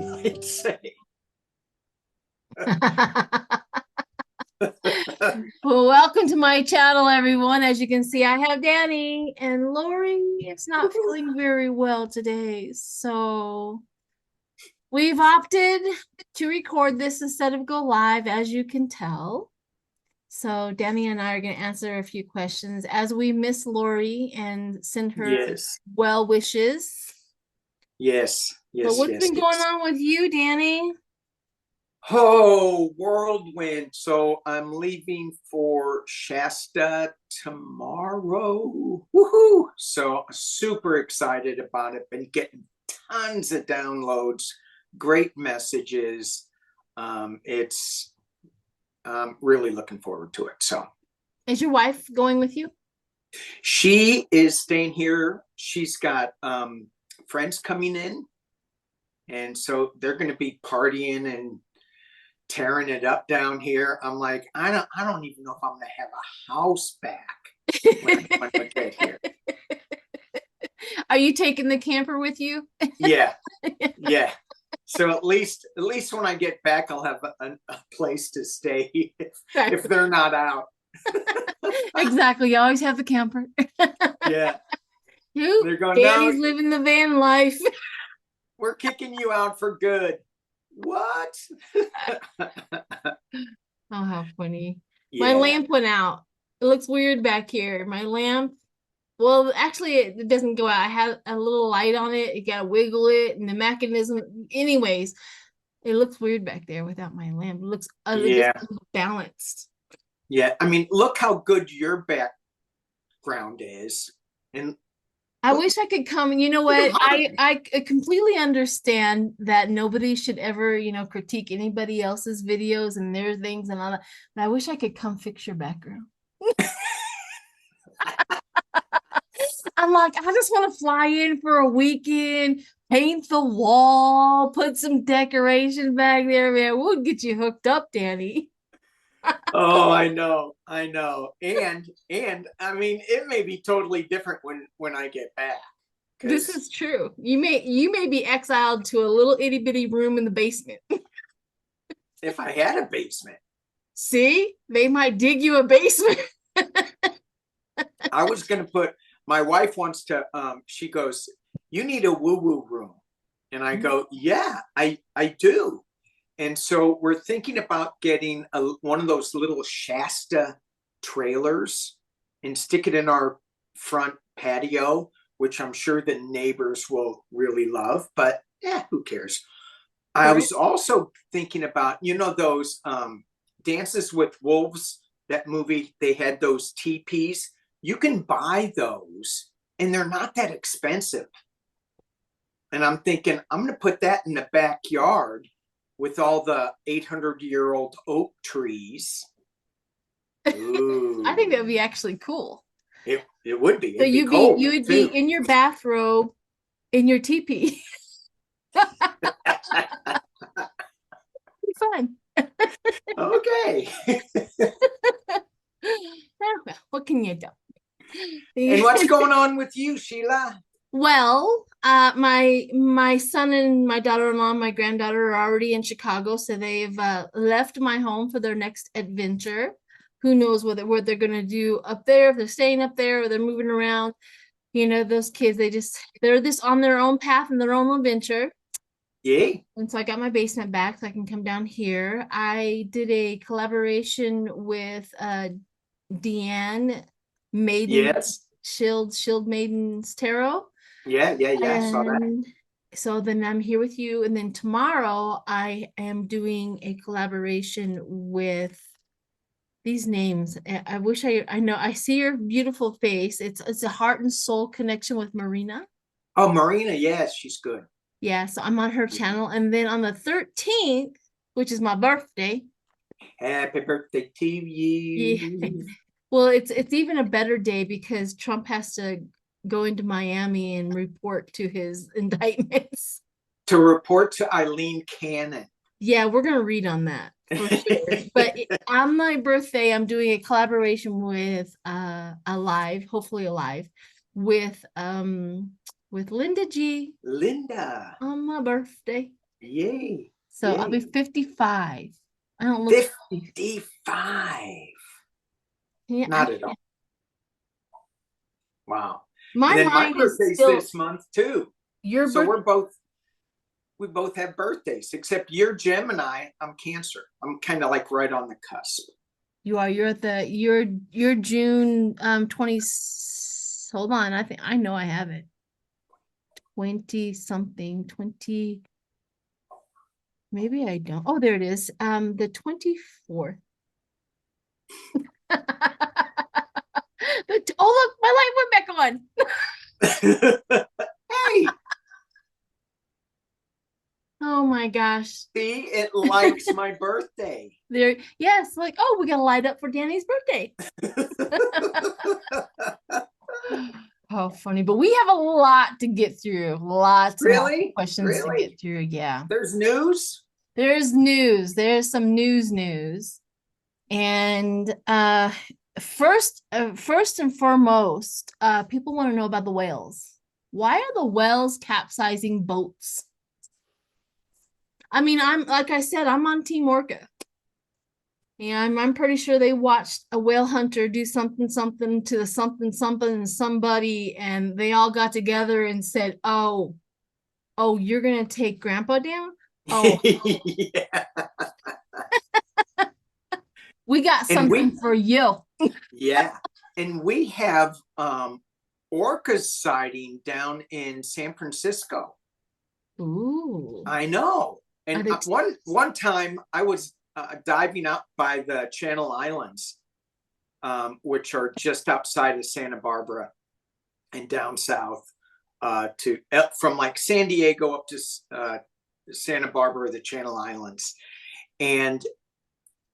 might say. Well, welcome to my channel, everyone. As you can see, I have Danny, and Lori is not feeling very well today. So we've opted to record this instead of go live, as you can tell. So Danny and I are going to answer a few questions as we miss Lori and send her Yes. well wishes. Yes. But Yes. what's Yes. been going on with you, Danny? Oh, whirlwind. So I'm leaving for Shasta tomorrow. Woohoo. So super excited about it. Been getting tons of downloads, great messages. It's I'm really looking forward to it. So Is your wife going with you? she is staying here. She's got friends coming in, and so they're going to be partying and tearing it up down here. I'm like, I don't even know if I'm going to have a house back when I get here. Are you taking the camper with you? Yeah, yeah. So at least when I get back, I'll have a place to stay if they're not out. Exactly. You always have the camper. Yeah. They're going, Danny's living the van life. We're kicking you out for good. What? Oh, how funny. Yeah. My lamp went out. It looks weird back here. My lamp, well, actually, it doesn't go out. I had a little light on it. You gotta wiggle it, and the mechanism. Anyways, it looks weird back there without my lamp. It looks balanced. Yeah, I mean, look how good your background is, and I wish I could come. You know what? I completely understand that nobody should ever, critique anybody else's videos and their things and all that. But I wish I could come fix your background. I'm like, I just want to fly in for a weekend, paint the wall, put some decoration back there, man. We'll get you hooked up, Danny. Oh, I know. And I mean, it may be totally different when I get back. This is true. You may be exiled to a little itty bitty room in the basement. If I had a basement. See, they might dig you a basement. I was gonna put, my wife wants to, she goes, you need a woo-woo room. And I go, yeah, I do. And so we're thinking about getting one of those little Shasta trailers and stick it in our front patio, which I'm sure the neighbors will really love, but yeah, who cares? Right. I was also thinking about, those Dances with Wolves, that movie, they had those teepees. You can buy those and they're not that expensive. And I'm thinking, I'm going to put that in the backyard with all the 800-year-old oak trees. Ooh. I think that would be actually cool. It would be. So you would be in your bathrobe in your teepee. Be fun. Okay. Well, what can you do? And what's going on with you, Sheila? Well, my son and my daughter-in-law, my granddaughter are already in Chicago, so they've left my home for their next adventure. Who knows what they're gonna do up there, if they're staying up there or they're moving around. Those kids, they're just on their own path and their own adventure. Yeah. And so I got my basement back so I can come down here. I did a collaboration with Deanne Maiden. Yes. Shield Maidens Tarot. Yeah. I saw that. So then I'm here with you, and then tomorrow I am doing a collaboration with these names. I wish I know. I see your beautiful face. It's a heart and soul connection with Marina. Oh, Marina, yes, she's good. Yeah, so I'm on her channel, and then on the 13th, which is my birthday. Happy birthday to you. Yeah. Well, it's even a better day because Trump has to go into Miami and report to his indictments. To report to Eileen Cannon. Yeah, we're gonna read on that for sure. But on my birthday, I'm doing a collaboration with hopefully alive, with Linda G. Linda. On my birthday. Yay. So I'll be Yay. 55. I don't look 55. Yeah, Not at all. Wow. my And then my mind is birthday's still this month too. your So birthday. we both have birthdays, except you're Gemini, I'm Cancer. I'm kind of like right on the cusp. You're at the you're June 20. Hold on, I think I know I have it. 20 something, 20. Maybe I don't. Oh, there it is. The 24th. Oh, look, my light went back on. Hey, Oh my gosh. see, it likes my birthday. There, yes, like, oh, we gotta light up for Danny's birthday. How funny, but we have a lot to get through. Lots and lots of Really? questions to Really? get through. Yeah. There's news? There's news. There's some news. And first and foremost, people want to know about the whales. Why are the whales capsizing boats? I mean, I'm like I said, I'm on Team Orca. And I'm pretty sure they watched a whale hunter do something to the something somebody, and they all got together and said, "Oh, you're gonna take Grandpa down? Oh, Yeah. we got something for you." Yeah. And we have orcas sighting down in San Francisco. Ooh. I know. And one time I was diving up by the Channel Islands, which are just outside of Santa Barbara and down south, to from like San Diego up to Santa Barbara, the Channel Islands, and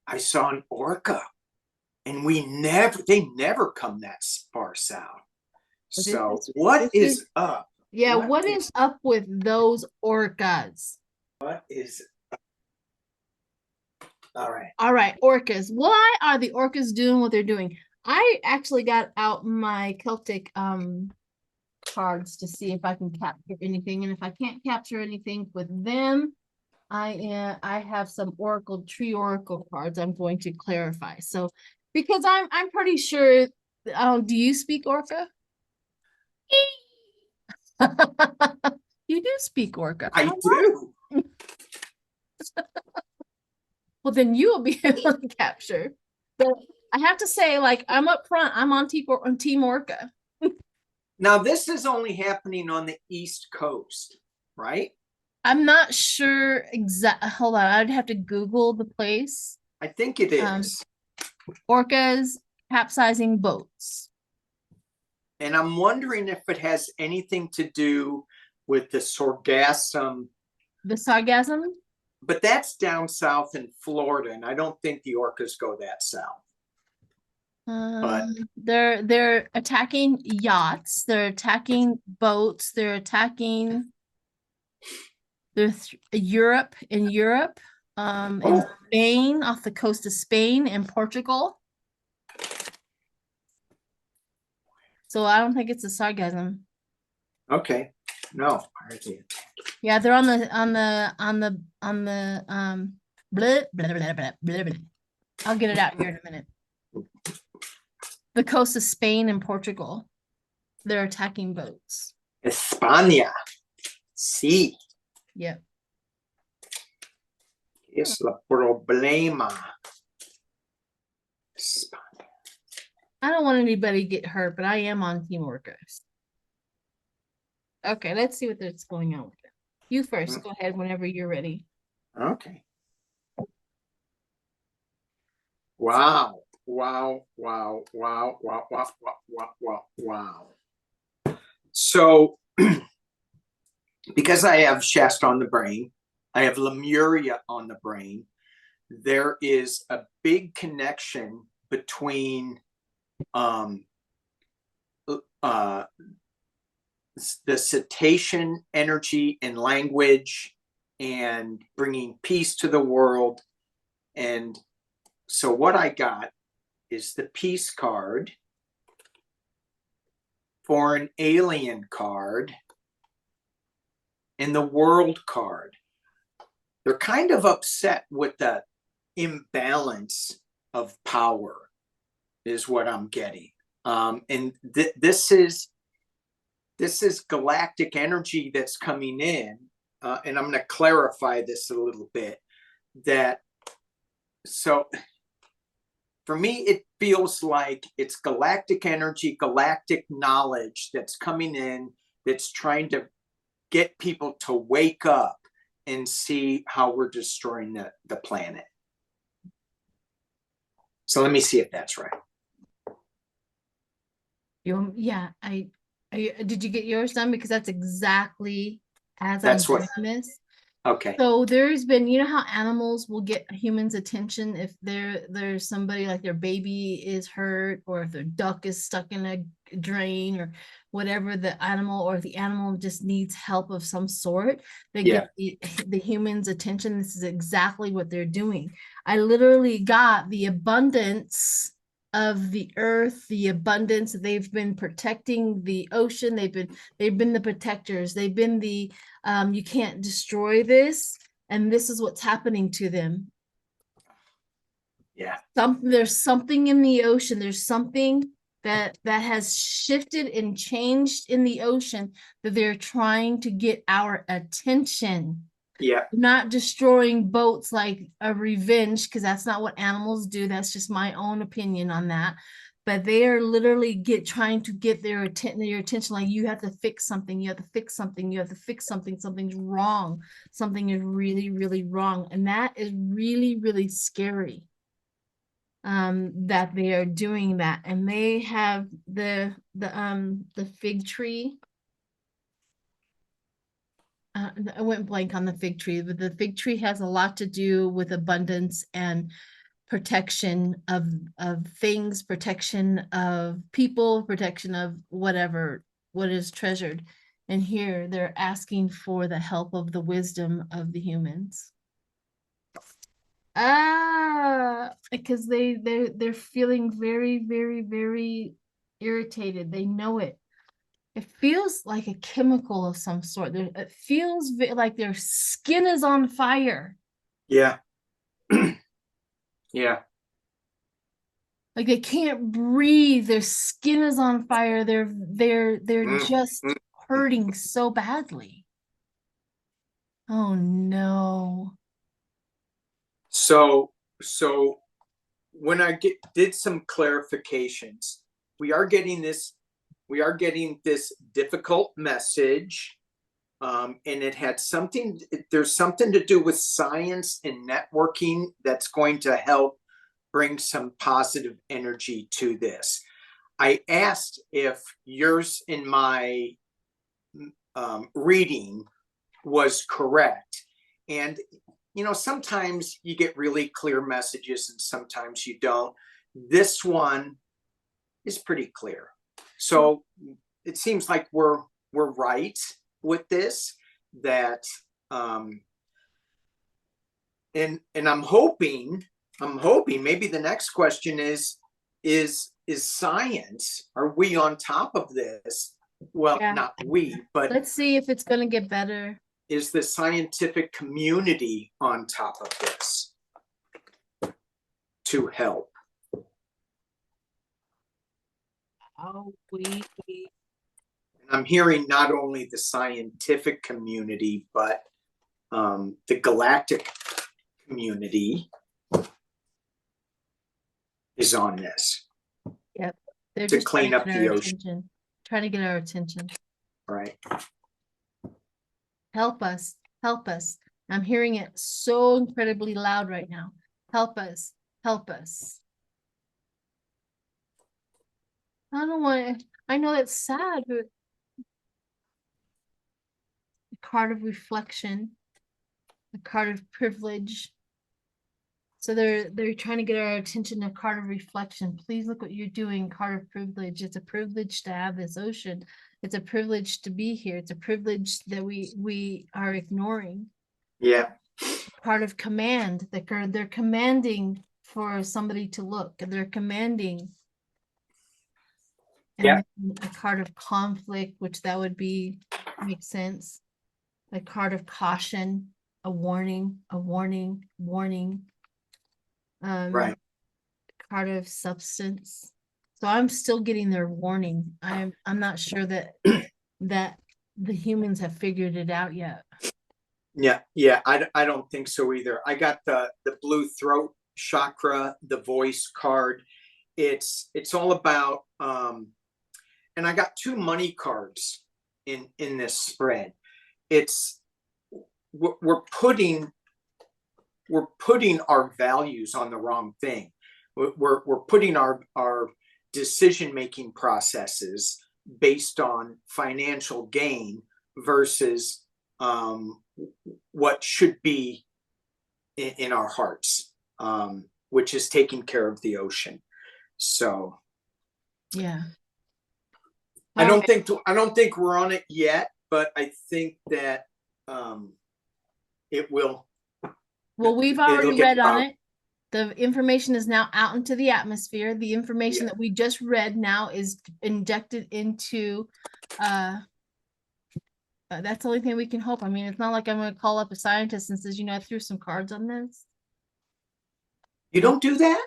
I saw an orca, and they never come that far south. So what is up? Yeah, what is up with those orcas? What is up? All right. All right, orcas. Why are the orcas doing what they're doing? I actually got out my Celtic cards to see if I can capture anything, and if I can't capture anything with them, I have some tree oracle cards I'm going to clarify. So because I'm pretty sure. Do you speak Orca? You do speak Orca. I do. Well, then you will be able to capture. But I have to say, like, I'm up front. I'm on Team Orca. Now this is only happening on the East Coast, right? I'm not sure exactly. Hold on, I'd have to Google the place. I think it is. Orcas capsizing boats. And I'm wondering if it has anything to do with the sargassum. The sargassum? But that's down south in Florida, and I don't think the orcas go that south. But they're attacking yachts. They're attacking boats. They're attacking. Europe, in Spain, off the coast of Spain and Portugal. So I don't think it's a sargassum. Okay, no. Yeah, they're on the blah, blah, blah, blah, blah, blah. I'll get it out here in a minute. The coast of Spain and Portugal. They're attacking boats. España. Sí. Yep. Es la problema. España. I don't want anybody to get hurt, but I am on Team Orcas. Okay, let's see what's going on with it. You first. Go ahead whenever you're ready. Okay. Wow. Wow. Wow. Wow. Wow. Wow. Wow. Wow. Wow. Wow. So, because I have Shasta on the brain, I have Lemuria on the brain, there is a big connection between the cetacean energy and language and bringing peace to the world. And so what I got is the peace card, foreign alien card, and the world card. they're kind of upset with the imbalance of power is what I'm getting. And this is galactic energy that's coming in. And I'm going to clarify this a little bit, that so for me, it feels like it's galactic energy, galactic knowledge that's coming in, that's trying to get people to wake up and see how we're destroying the planet. So let me see if that's right. Yeah, did you get yours done? Because that's exactly as I'm That's what. doing this. Okay. So there's been, you know how animals will get humans' attention if there's somebody like their baby is hurt, or if their duck is stuck in a drain, or whatever the animal, or if the animal just needs help of some sort, they get the humans' attention. This is exactly what they're doing. I literally got the abundance of the earth, the abundance. They've been protecting the ocean. They've been the protectors. They've been the you can't destroy this, and this is what's happening to them. Yeah. There's something in the ocean. There's something that has shifted and changed in the ocean, that they're trying to get our attention. Yeah. Not destroying boats like a revenge, because that's not what animals do. That's just my own opinion on that. But they are literally trying to get your attention. Like, you have to fix something. You have to fix something. You have to fix something. Something's wrong. Something is really, really wrong. And that is really, really scary. That they are doing that. And they have the fig tree. I went blank on the fig tree, but the fig tree has a lot to do with abundance and protection of things, protection of people, protection of what is treasured. And here they're asking for the help of the wisdom of the humans. Because they're feeling very, very, very irritated. They know it. It feels like a chemical of some sort. It feels like their skin is on fire. Yeah. Yeah. Like they can't breathe. Their skin is on fire. They're just hurting so badly. Oh no. So when I did some clarifications, we are getting this difficult message. And it had there's something to do with science and networking that's going to help bring some positive energy to this. I asked if yours in my reading was correct. And, sometimes you get really clear messages and sometimes you don't. This one is pretty clear. So it seems like we're right with this, that and I'm hoping maybe the next question is science, are we on top of this? Well, Yeah. not we, but let's see if it's going to get better. Is the scientific community on top of this to help? I'm hearing not only the scientific community, but the galactic community is on this. Yep. They're to just clean up the ocean. Trying to get our attention. Right. Help us. Help us. I'm hearing it so incredibly loud right now. Help us. Help us. I don't want to, I know it's sad, but the card of reflection, the card of privilege. So they're trying to get our attention, a card of reflection. Please look what you're doing, card of privilege. It's a privilege to have this ocean. It's a privilege to be here. It's a privilege that we are ignoring. Yeah. Card of command. They're commanding for somebody to look. They're commanding. And yeah. A card of conflict, which that would be, makes sense. A card of caution. a warning, a warning, warning. Right. Card of substance. So I'm still getting their warning. I'm not sure that that the humans have figured it out yet. Yeah. I don't think so either. I got the blue throat chakra, the voice card. It's all about and I got 2 money cards in this spread. It's we're putting our values on the wrong thing. We're putting our decision-making processes based on financial gain versus what should be in our hearts, which is taking care of the ocean. So yeah, I don't think we're on it yet, but I think that it will. Well, we've already read on it. The information is now out into the atmosphere. The information that we just read now is injected into that's the only thing we can hope. I mean, it's not like I'm going to call up a scientist and says, I threw some cards on this. You don't do that?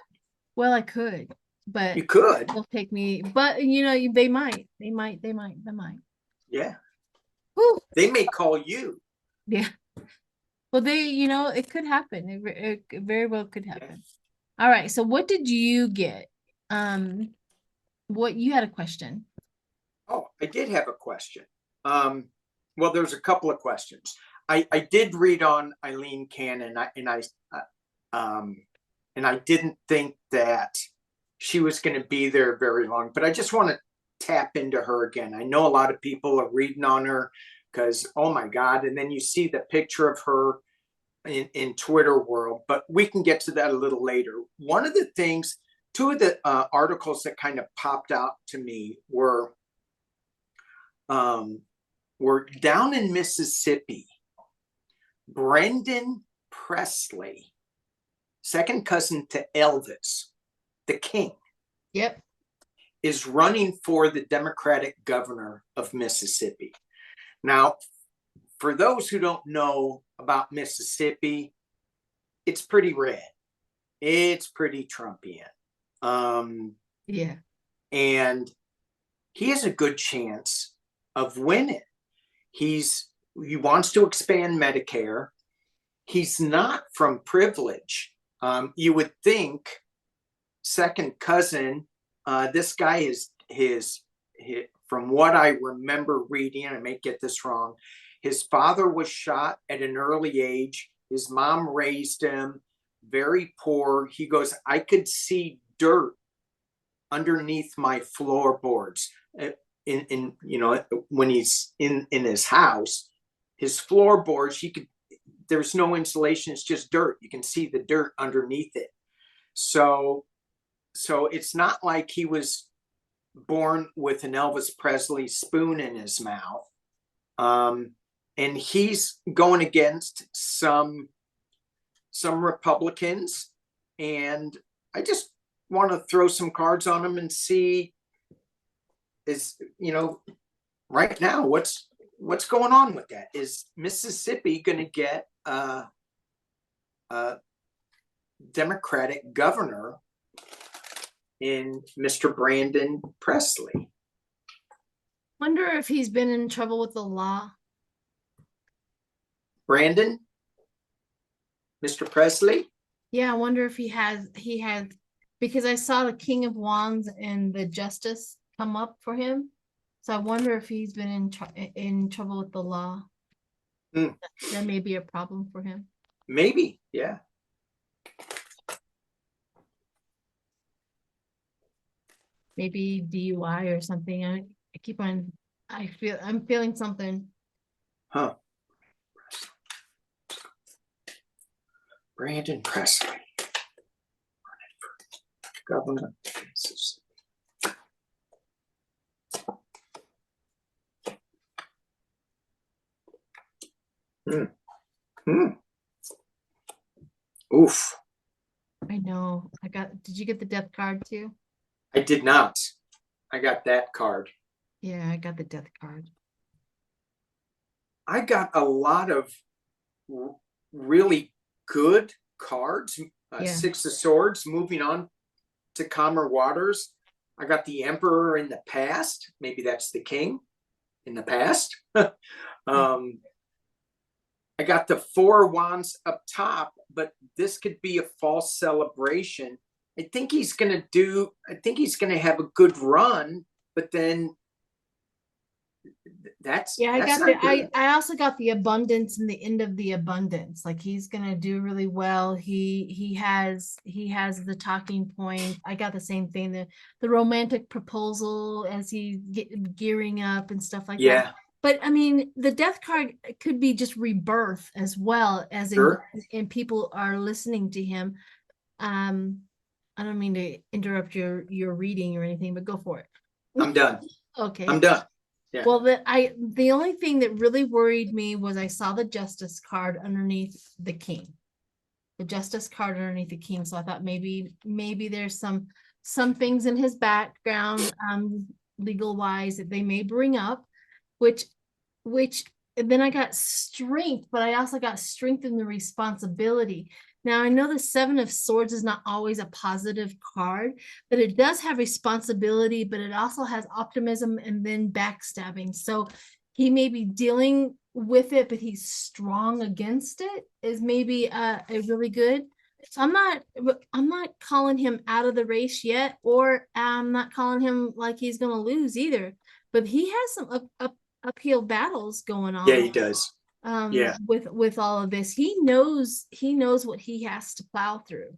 Well, I could, but you could. It'll take me. But they might. Yeah. Whew. They may call you. Yeah. Well, it could happen. It very well could happen. Yeah. All right. So, what did you get? What you had a question? Oh, I did have a question. Well, there's a couple of questions. I did read on Eileen Cannon, and I didn't think that she was going to be there very long, but I just want to tap into her again. I know a lot of people are reading on her because, oh my God, and then you see the picture of her in Twitter world, but we can get to that a little later. One of the things, 2 of the articles that kind of popped out to me were down in Mississippi. Brendan Presley, second cousin to Elvis, the king. Yep. Is running for the Democratic governor of Mississippi. Now, for those who don't know about Mississippi, it's pretty red. It's pretty Trumpian. Yeah. And he has a good chance of winning. He wants to expand Medicare. He's not from privilege. You would think second cousin, this guy is his, from what I remember reading, I may get this wrong, his father was shot at an early age. His mom raised him, very poor. He goes, I could see dirt underneath my floorboards. In when he's in his house, his floorboards, there's no insulation, it's just dirt. You can see the dirt underneath it. So it's not like he was born with an Elvis Presley spoon in his mouth. And he's going against some Republicans, and I just want to throw some cards on him and see right now what's going on with that. Is Mississippi going to get a Democratic governor in Mr. Brandon Presley? Wonder if he's been in trouble with the law. Brandon? Mr. Presley? Yeah, I wonder if he has, because I saw the King of Wands and the Justice come up for him. So I wonder if he's been in trouble with the law. That may be a problem for him. Maybe, yeah. Maybe DUI or something. I'm feeling something. Huh. Brandon Presley. Governor. Oof. I know. Did you get the death card too? I did not. I got that card. Yeah, I got the death card. I got a lot of really good cards. Yeah. Six of Swords, moving on to calmer waters. I got the Emperor in the past. Maybe that's the King in the past. I got the Four of Wands up top, but this could be a false celebration. I think he's going to have a good run, but then that's not good. I also got the abundance and the end of the abundance. Like he's gonna do really well. He has the talking point. I got the same thing, the romantic proposal as he's gearing up and stuff like that. But I mean, the death card could be just rebirth as well, as Sure. and people are listening to him. I don't mean to interrupt your reading or anything, but go for it. I'm done. Okay. I'm done. Yeah. Well, the only thing that really worried me was I saw the Justice card underneath the King. The Justice card underneath the King. So I thought maybe there's some things in his background, legal wise, that they may bring up, which and then I got strength, but I also got strength in the responsibility. Now, I know the Seven of Swords is not always a positive card, but it does have responsibility, but it also has optimism and then backstabbing. So he may be dealing with it, but he's strong against it, is maybe a really good. So I'm not calling him out of the race yet, or I'm not calling him like he's going to lose either. But he has some uphill battles going on. Yeah, he does. With all of this, he knows what he has to plow through.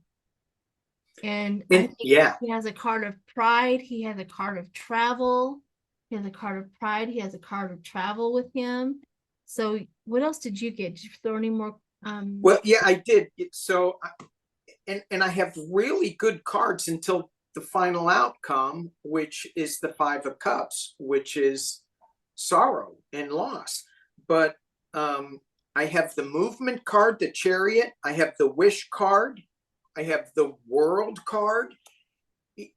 And I think he has a card of pride. He has a card of travel. He has a card of pride. He has a card of travel with him. So what else did you get? Did you throw any more? Well, yeah, I did. So, and I have really good cards until the final outcome, which is the Five of Cups, which is sorrow and loss. But I have the Movement card, the Chariot. I have the Wish card. I have the World card. It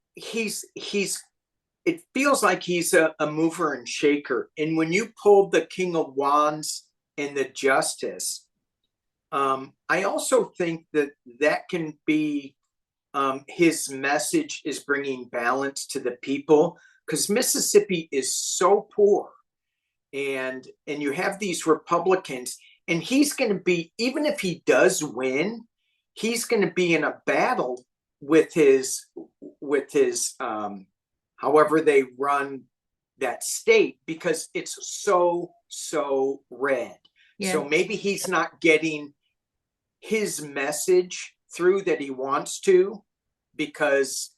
feels like he's a mover and shaker. And when you pulled the King of Wands and the Justice, I also think that can be his message is bringing balance to the people, because Mississippi is so poor. And you have these Republicans, and he's going to be, even if he does win, he's going to be in a battle with his however they run that state, because it's so red. Yeah. So maybe he's not getting his message through that he wants to, because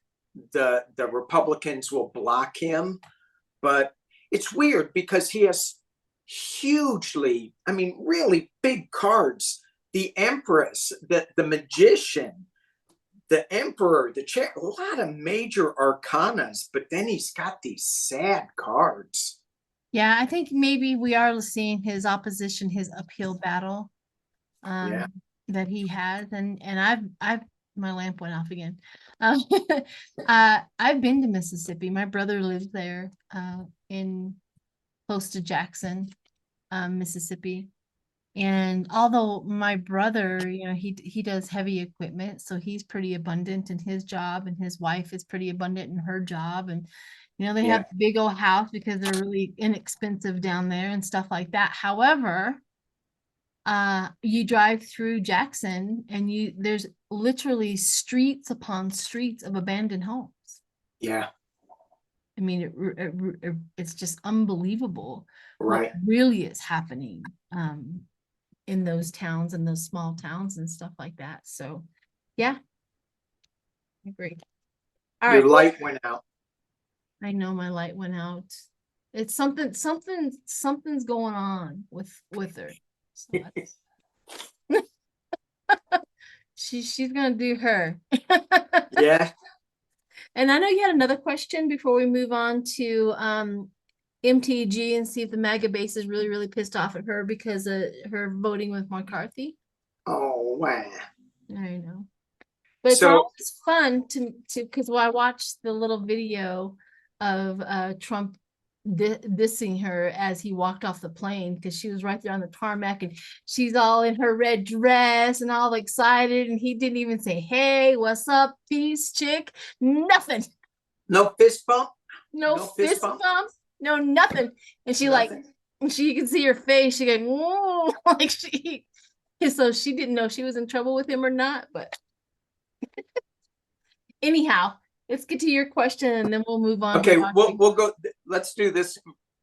the Republicans will block him. But it's weird because he has really big cards. The Empress, the Magician, the Emperor, the Chair, a lot of major arcanas, but then he's got these sad cards. Yeah, I think maybe we are seeing his opposition, his uphill battle that he has. And I've my lamp went off again. I've been to Mississippi. My brother lives there, in close to Jackson, Mississippi. And although my brother, he does heavy equipment, so he's pretty abundant in his job, and his wife is pretty abundant in her job. And they have a big old house because they're really inexpensive down there and stuff like that. However, you drive through Jackson and there's literally streets upon streets of abandoned homes. Yeah. I mean, it's just unbelievable. Right. What really is happening in those towns and those small towns and stuff like that. So yeah, I agree. All right. Your light went out. I know my light went out. It's something's going on with her. So she's gonna do her. Yeah. And I know you had another question before we move on to MTG and see if the MAGA base is really, really pissed off at her because of her voting with McCarthy. Oh wow. I know. But it's always fun to because I watched the little video of Trump dissing her as he walked off the plane because she was right there on the tarmac and she's all in her red dress and all excited, and he didn't even say, "Hey, what's up, peace, chick?" Nothing. No fist bump. No fist bump. No nothing. And she Nothing. and she can see her face. She going, "Whoa," like she. And so she didn't know she was in trouble with him or not. But anyhow, let's get to your question and then we'll move on. Okay, we'll go. Let's do this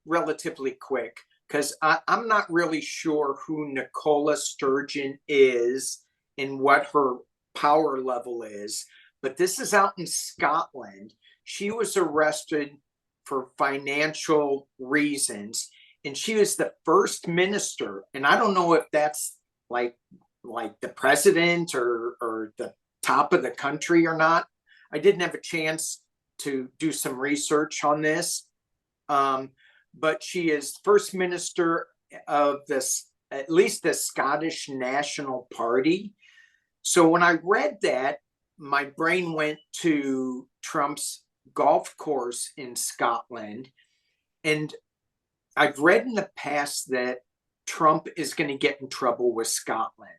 relatively quick because I'm not really sure who Nicola Sturgeon is and what her power level is, but this is out in Scotland. She was arrested for financial reasons, and she was the first minister. And I don't know if that's like the president or the top of the country or not. I didn't have a chance to do some research on this, but she is first minister of this, at least the Scottish National Party. So when I read that, my brain went to Trump's golf course in Scotland. And I've read in the past that Trump is going to get in trouble with Scotland.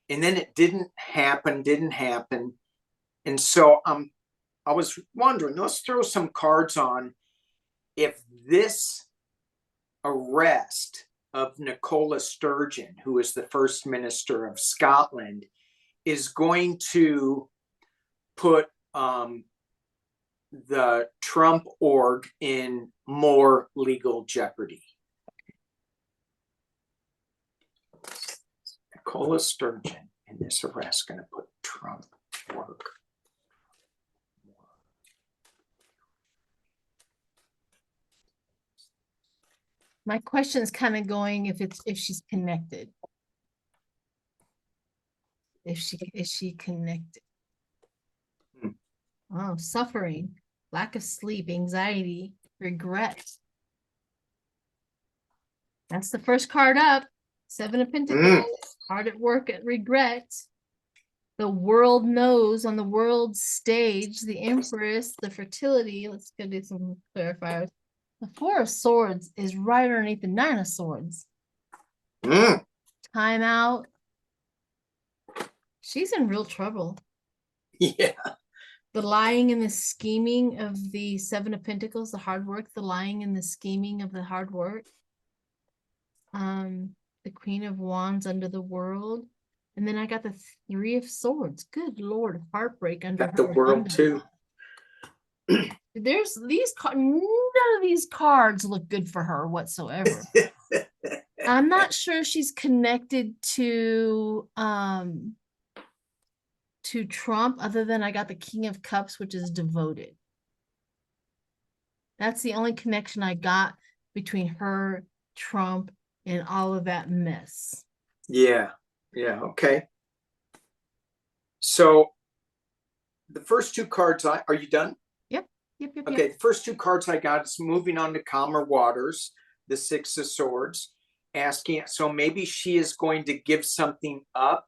And then it didn't happen. And so I was wondering, let's throw some cards on if this arrest of Nicola Sturgeon, who is the first minister of Scotland, is going to put the Trump org in more legal jeopardy. Nicola Sturgeon in this arrest going to put Trump org. My question is kind of going if she's connected. Is she connected? Oh, suffering, lack of sleep, anxiety, regret. That's the first card up. 7 of Pentacles, hard at work at regret. The world knows on the world stage, the Empress, the fertility. Let's go do some clarifiers. The 4 of Swords is right underneath the 9 of Swords. Time out. She's in real trouble. Yeah. The lying and the scheming of the 7 of Pentacles, the hard work, the lying and the scheming of the hard work. The Queen of Wands under the world. And then I got the 3 of Swords. Good Lord, heartbreak under the world too. There's these none of these cards look good for her whatsoever. I'm not sure she's connected to Trump, other than I got the King of Cups, which is devoted. That's the only connection I got between her, Trump, and all of that mess. Yeah. Okay. So the first 2 cards, are you done? Yep. Okay, the first 2 cards I got is moving on to calmer waters, the 6 of Swords, asking, so maybe she is going to give something up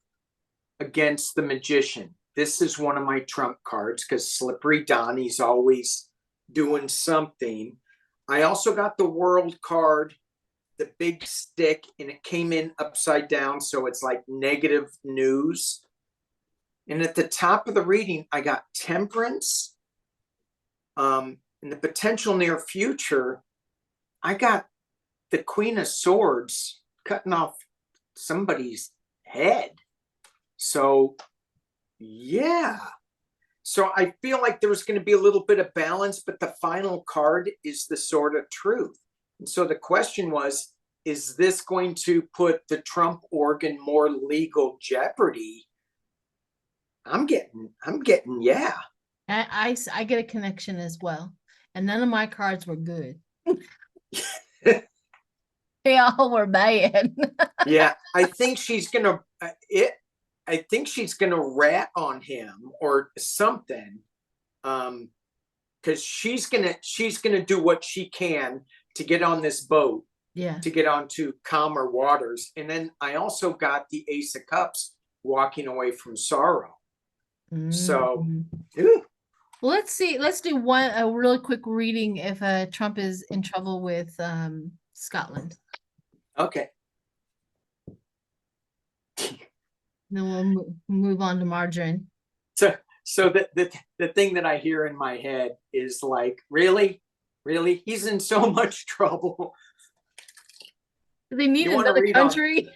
against the Magician. This is one of my trump cards because Slippery Donnie's always doing something. I also got the World card, the big stick, and it came in upside down, so it's like negative news. And at the top of the reading, I got Temperance. In the potential near future, I got the Queen of Swords cutting off somebody's head. So, yeah. So I feel like there's going to be a little bit of balance, but the final card is the Sword of Truth. And so the question was, is this going to put the Trump org in more legal jeopardy? I'm getting, yeah. I get a connection as well. And none of my cards were good. They all were bad. Yeah, I think she's gonna rat on him or something, because she's gonna do what she can to get on this boat, to get onto calmer waters. And then I also got the Ace of Cups, walking away from sorrow. So Well, let's see. Let's do a really quick reading if Trump is in trouble with Scotland. Okay. Then we'll move on to Margarine. So the thing that I hear in my head is like, really, he's in so much trouble. Do they need You wanna another read on- country?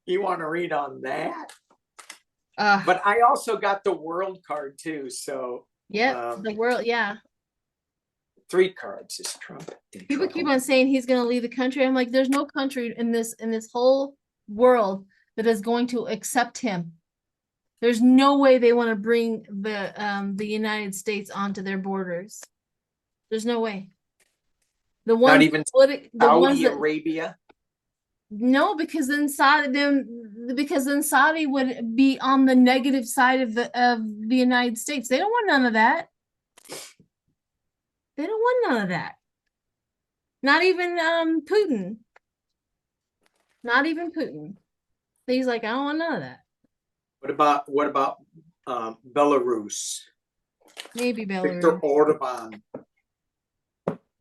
You want to read on that? Uh, But I also got the world card too. So yeah, the world. Yeah, 3 cards is Trump in people trouble. keep on saying he's going to leave the country. I'm like, there's no country in this whole world that is going to accept him. There's no way they want to bring the United States onto their borders. There's no way. The Not ones even the ones Saudi that Arabia. no, because then Saudi would be on the negative side of the United States. They don't want none of that. They don't want none of that. Not even Putin. Not even Putin. He's like, I don't want none of that. What about Belarus? Maybe Viktor Belarus. Orban.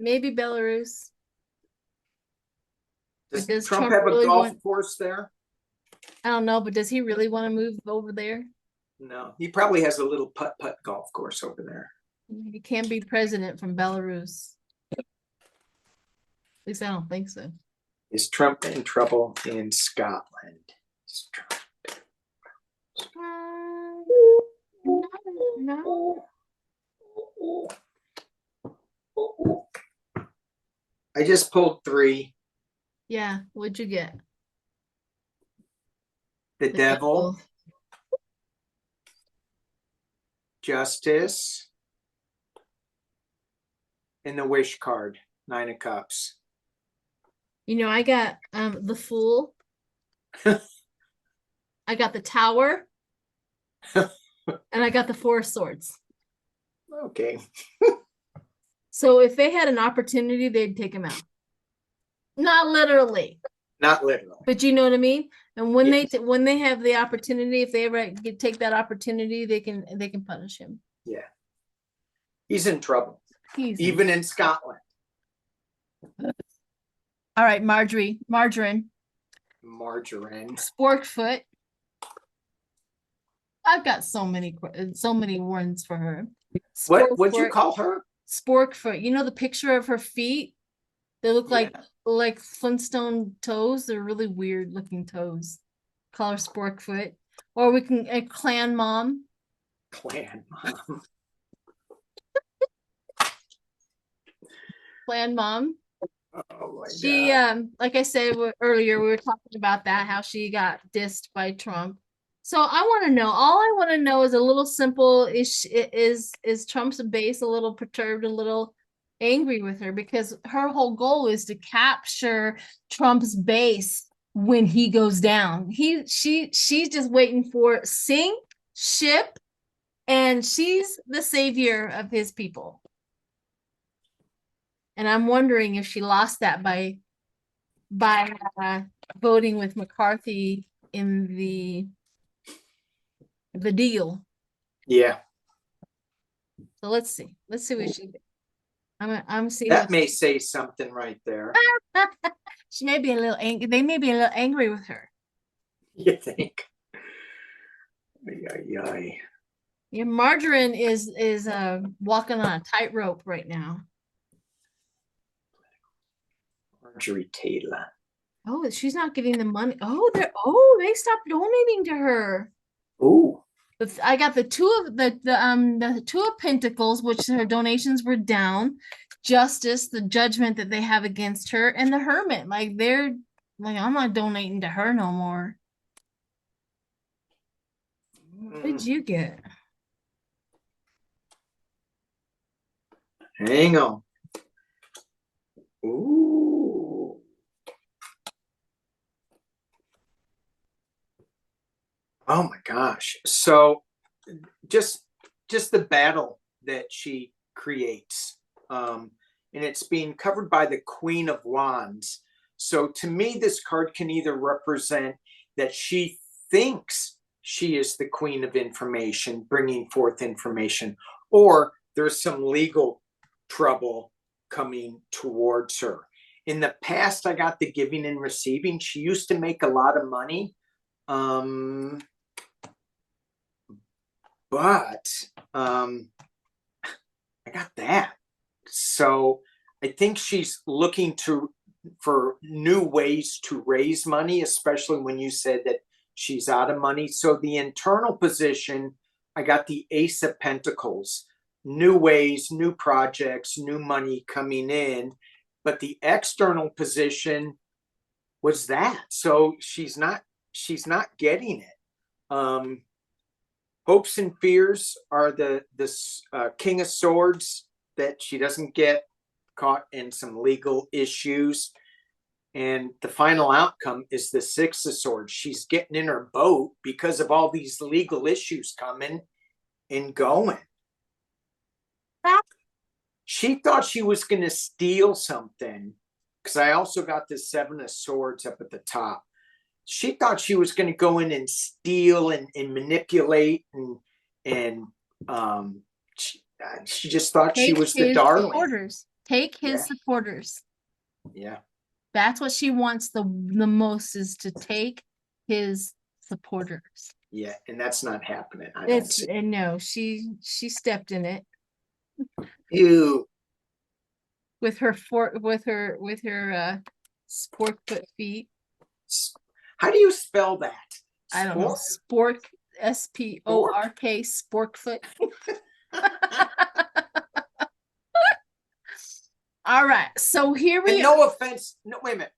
Maybe Belarus. Does Does Trump Trump have a really golf want- course there? I don't know, but does he really want to move over there? No, he probably has a little putt-putt golf course over there. He can't be president from Belarus. At least I don't think so. Is Trump in trouble in Scotland? Is Trump- No. I just pulled 3. Yeah, what'd you get? The devil, justice, and the wish card, 9 of cups. You know, I got the Fool. I got the Tower. And I got the 4 of Swords. Okay. So if they had an opportunity, they'd take him out. Not literally, Not literally. but you know what I mean. And when Yes. when they have the opportunity, if they ever take that opportunity, they can punish him. Yeah. He's in trouble. He's Even in Scotland. all right, Margarine, Margarine. Sporkfoot. I've got so many ones for her. What'd you call her? Sporkfoot. You know the picture of her feet? They look Yeah. like Flintstone toes. They're really weird looking toes. Call her Sporkfoot. Or we can Clan Mom. Clan Mom. Clan Mom. Oh my She God. like I said earlier, we were talking about that, how she got dissed by Trump. So I want to know, all I want to know is a little simple, is Trump's base a little perturbed, a little angry with her, because her whole goal is to capture Trump's base when he goes down. She's just waiting for sink ship, and she's the savior of his people. And I'm wondering if she lost that by voting with McCarthy in the deal. Yeah. So let's see what she did. I'm seeing That may say something right there. she may be a little angry. They may be a little angry with her. You think? Ay. Yeah, Margarine is walking on a tightrope right now. Marjorie Taylor. Oh, she's not getting the money. Oh, they stopped donating to her. Ooh. I got the two of Pentacles, which her donations were down. Justice, the judgment that they have against her, and the Hermit. Like they're like, I'm not donating to her no more. What did you get? Hang on. Ooh. Oh my gosh. So just the battle that she creates. And it's being covered by the Queen of Wands. So to me, this card can either represent that she thinks she is the queen of information, bringing forth information, or there's some legal trouble coming towards her. In the past, I got the giving and receiving. She used to make a lot of money. But I got that. So I think she's looking for new ways to raise money, especially when you said that she's out of money. So the internal position, I got the Ace of Pentacles, new ways, new projects, new money coming in. But the external position was that. So she's not getting it. Hopes and fears are the King of Swords, that she doesn't get caught in some legal issues. And the final outcome is the Six of Swords. She's getting in her boat because of all these legal issues coming and going. She thought she was going to steal something, because I also got the Seven of Swords up at the top. She thought she was going to go in and steal and manipulate and she just thought she was the darling. Take his supporters. Yeah. That's what she wants the most, is to take his supporters. Yeah, and that's not happening. No, she stepped in it. Ew. With her spork foot feet. How do you spell that? I don't know. Spork, S-P-O-R-K, spork foot. All right, so here we are. No offense. No, wait a minute.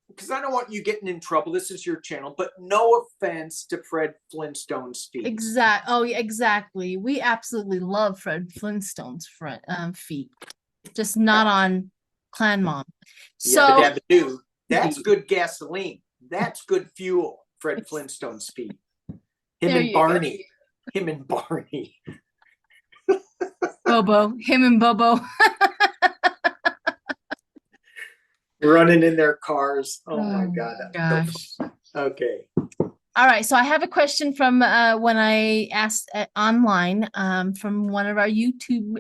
Because I don't want you getting in trouble. This is your channel, but no offense to Fred Flintstone's feet. Exactly. We absolutely love Fred Flintstone's feet, just not on Clan Mom. So dude, that's good gasoline. That's good fuel. Fred Flintstone's feet. Him and Barney. Bobo. Him and Bobo. Running in their cars. Oh my gosh. Okay. All right. So I have a question from when I asked online from one of our YouTube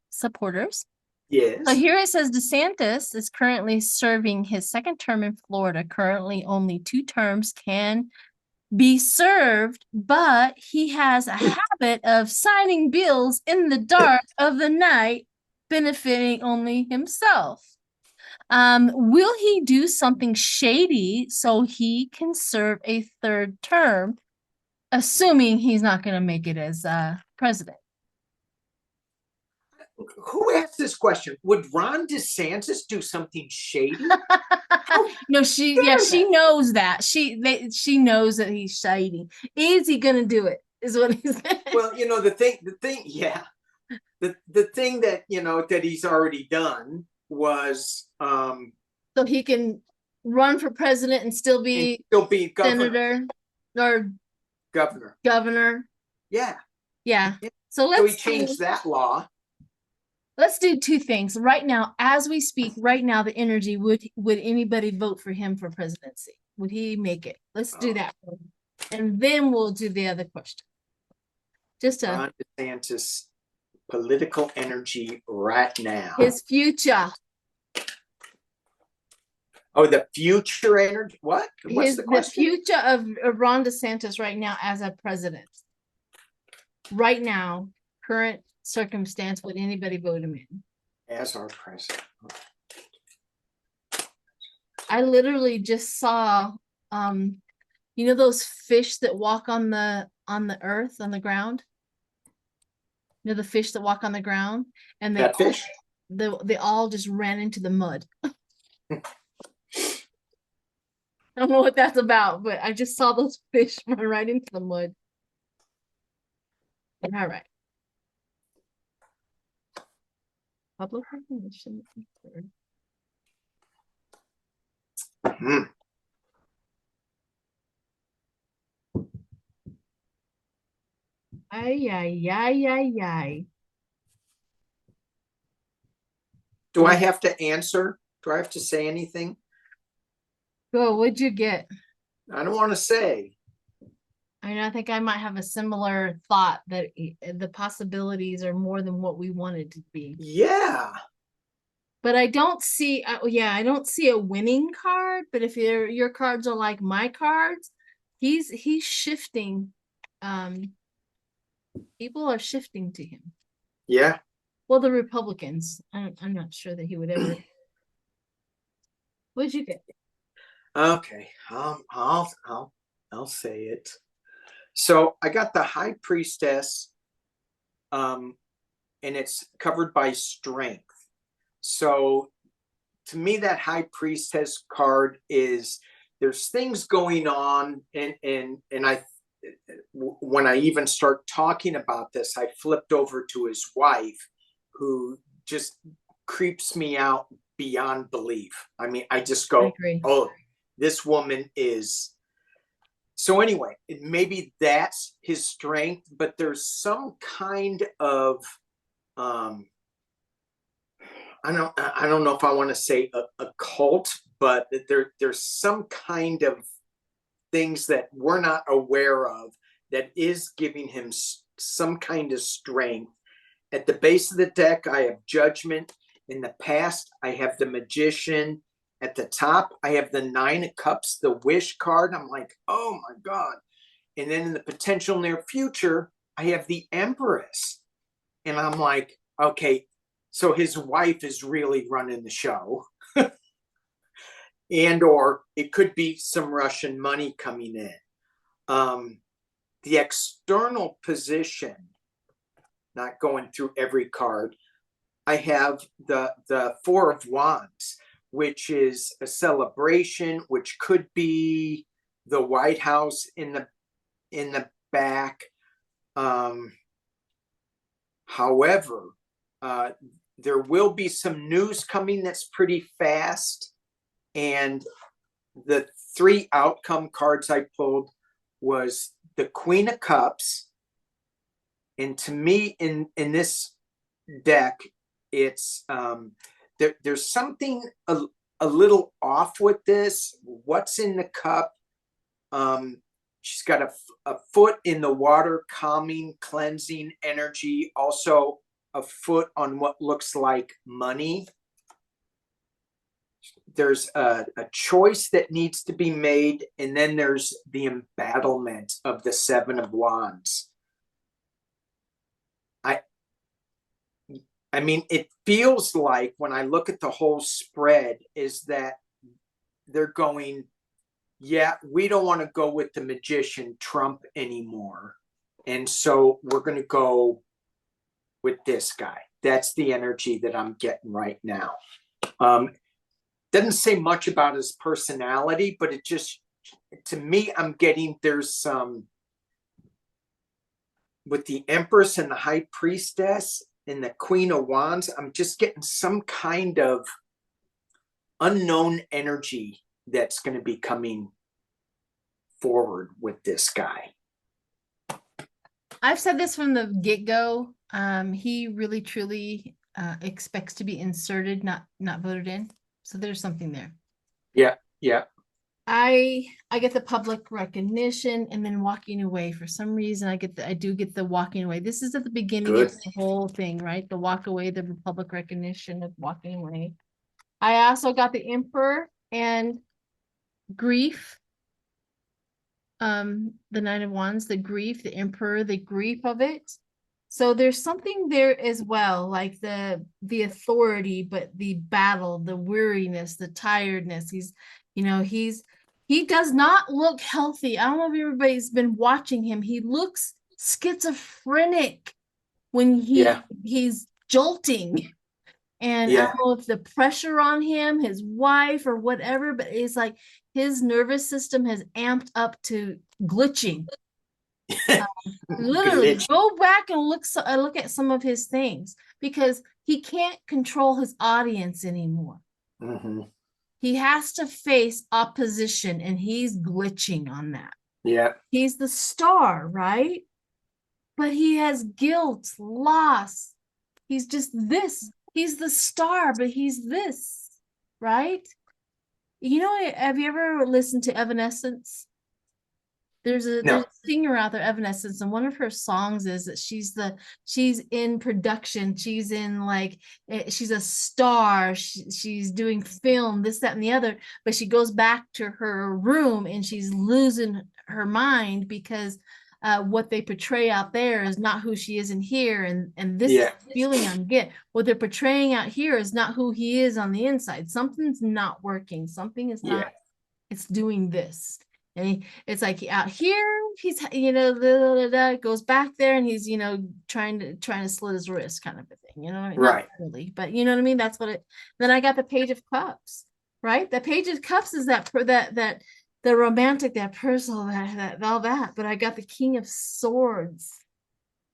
supporters. Yes. So here it says DeSantis is currently serving his second term in Florida. Currently, only 2 terms can be served, but he has a habit of signing bills in the dark of the night, benefiting only himself. Will he do something shady so he can serve a 3rd term, assuming he's not going to make it as president? Who asked this question? Would Ron DeSantis do something shady? No, she knows that. She knows that he's shady. Is he gonna do it? Is what he's saying. Well, the thing, yeah. The thing that that he's already done was so he can run for president and still be governor. Senator or governor. Yeah. So he changed that law. Let's do 2 things right now. As we speak right now, the energy, would anybody vote for him for presidency? Would he make it? Let's do that. And then we'll do the other question. Ron DeSantis political energy right now. His future. Oh, the future energy. What? What's the question? The future of Ron DeSantis right now as a president. Right now, current circumstance, would anybody vote him in as our president? I literally just saw those fish that walk on the earth, on the ground, the fish that walk on the ground, and they all just ran into the mud. I don't know what that's about, but I just saw those fish run right into the mud. All right. Public recognition. Ay. Do I have to answer? Do I have to say anything? Go. What'd you get? I don't want to say. I mean, I think I might have a similar thought that the possibilities are more than what we wanted to be. Yeah. But I don't see, I don't see a winning card. But if your cards are like my cards, he's shifting. People are shifting to him. Yeah. Well, the Republicans. I'm not sure that he would ever. What'd you get? Okay. I'll say it. So I got the High Priestess, and it's covered by strength. So to me, that High Priestess card is there's things going on, and I when I even start talking about this, I flipped over to his wife, who just creeps me out beyond belief. I mean, I just go, oh, this woman is. So anyway, maybe that's his strength, but there's some kind of I don't know if I want to say a cult, but there's some kind of things that we're not aware of that is giving him some kind of strength. At the base of the deck, I have Judgment. In the past, I have the Magician. At the top, I have the Nine of Cups, the Wish card. I'm like, oh my God. And then in the potential near future, I have the Empress. And I'm like, okay, so his wife is really running the show. And or it could be some Russian money coming in. The external position, not going through every card, I have the Four of Wands, which is a celebration, which could be the White House in the back. However, there will be some news coming that's pretty fast. And the three outcome cards I pulled was the Queen of Cups. And to me, in this deck, it's there's something a little off with this. What's in the cup? She's got a foot in the water, calming, cleansing energy. Also a foot on what looks like money. There's a choice that needs to be made. And then there's the embattlement of the Seven of Wands. I mean, it feels like when I look at the whole spread is that they're going, yeah, we don't want to go with the Magician Trump anymore. And so we're going to go with this guy. That's the energy that I'm getting right now. Doesn't say much about his personality, but it just, to me, I'm getting there's some, with the Empress and the High Priestess and the Queen of Wands, I'm just getting some kind of unknown energy that's going to be coming forward with this guy. I've said this from the get-go. He really truly expects to be inserted, not voted in. So there's something there. Yeah, yeah. I get the public recognition and then walking away. For some reason, I do get the walking away. This is at the beginning of the whole thing, right? The walk away, the public recognition of walking away. I also got the Emperor and grief. The Nine of Wands, the grief, the Emperor, the grief of it. So there's something there as well, like the authority, but the battle, the weariness, the tiredness. He does not look healthy. I don't know if everybody's been watching him. He looks schizophrenic when he's jolting. And I don't know if the pressure on him, his wife or whatever, but it's like his nervous system has amped up to glitching. Literally, go back and look at some of his things because he can't control his audience anymore. Mm-hmm. He has to face opposition and he's glitching on that. Yeah. He's the star, right? But he has guilt, loss. He's just this. He's the star, but he's this, right? You know, have you ever listened to Evanescence? There's a No. singer out there, Evanescence, and one of her songs is that she's in production, she's in like she's a star, she's doing film, this, that, and the other, but she goes back to her room and she's losing her mind because what they portray out there is not who she is in here, and this is the feeling I'm getting. What they're portraying out here is not who he is on the inside. Something's not working. Something is not. It's doing this. And it's like out here, he's, you know, goes back there and he's, you know, trying to slit his wrist kind of a thing, you know, right? Not really, but you know what I mean? That's what it. Then I got the Page of Cups, right? The Page of Cups is that the romantic, that personal, that all that. But I got the King of Swords,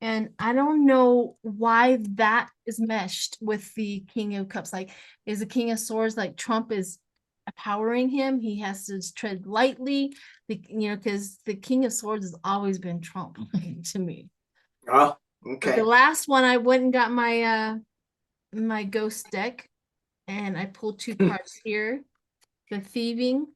and I don't know why that is meshed with the King of Cups. Like, is the King of Swords like Trump is empowering him? He has to tread lightly, you know, because the King of Swords has always been Trump to me. Oh, But okay. the last one, I went and got my my ghost deck, and I pulled two cards here: the thieving,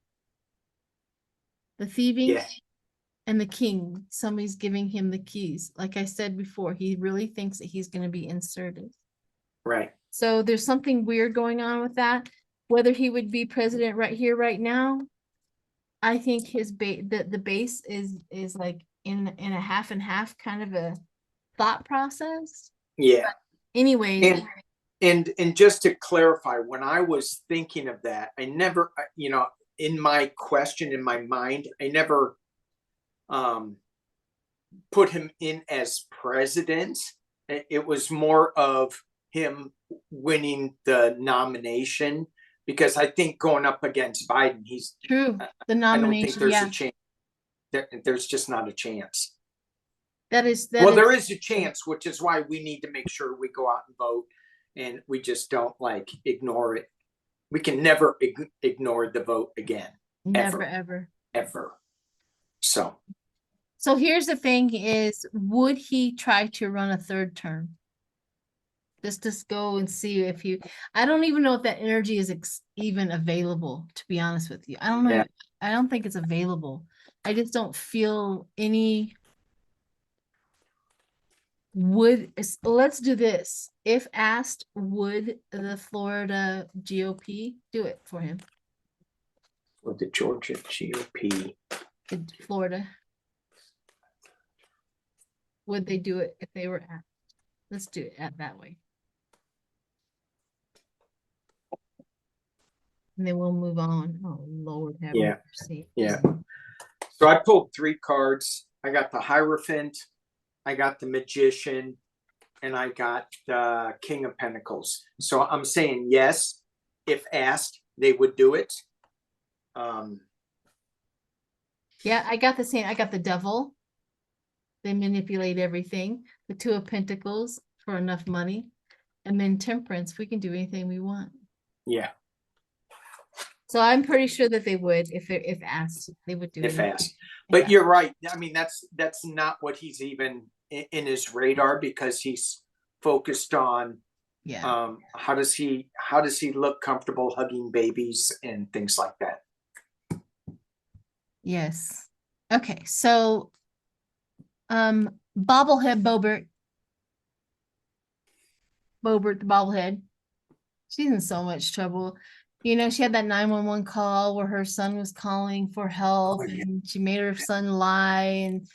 and the king. Somebody's giving him the keys. Like I said before, he really thinks that he's going to be inserted. Right. So there's something weird going on with that. Whether he would be president right here, right now, I think his the base is like in a half and half kind of a thought process. Yeah. But anyways, and just to clarify, when I was thinking of that, I never, you know, in my question in my mind, I never put him in as president. It was more of him winning the nomination, because I think going up against Biden, he's true. The nomination, I don't think there's a chance. There's just not a chance. That well, there is a chance, which is why we need to make sure we go out and vote, and we just don't like ignore it. We can never ignore the vote again. Never, ever. So here's the thing: is would he try to run a third term? Just go and see if you. I don't even know if that energy is even available, to be honest with you. I don't know. Yeah. I don't think it's available. I just don't feel any. Let's do this. If asked, would the Florida GOP do it for him? Or the Georgia GOP? Florida. Would they do it if they were asked? Let's do it that way. And then we'll move on. Oh, Lord have mercy. Yeah. So I pulled 3 cards. I got the Hierophant, I got the Magician, and I got the King of Pentacles. So I'm saying yes, if asked, they would do it. Yeah, I got the same. I got the Devil. They manipulate everything. The 2 of Pentacles for enough money. And then Temperance. We can do anything we want. Yeah. So I'm pretty sure that they would, if asked, they would do it. If asked. But you're right. I mean, that's not what he's even in his radar, because he's focused on how does he look comfortable hugging babies and things like that. Yes. Okay. So bobblehead Boebert the bobblehead. She's in so much trouble. You know, she had that 911 call where her son was calling for help, and she made her son lie, and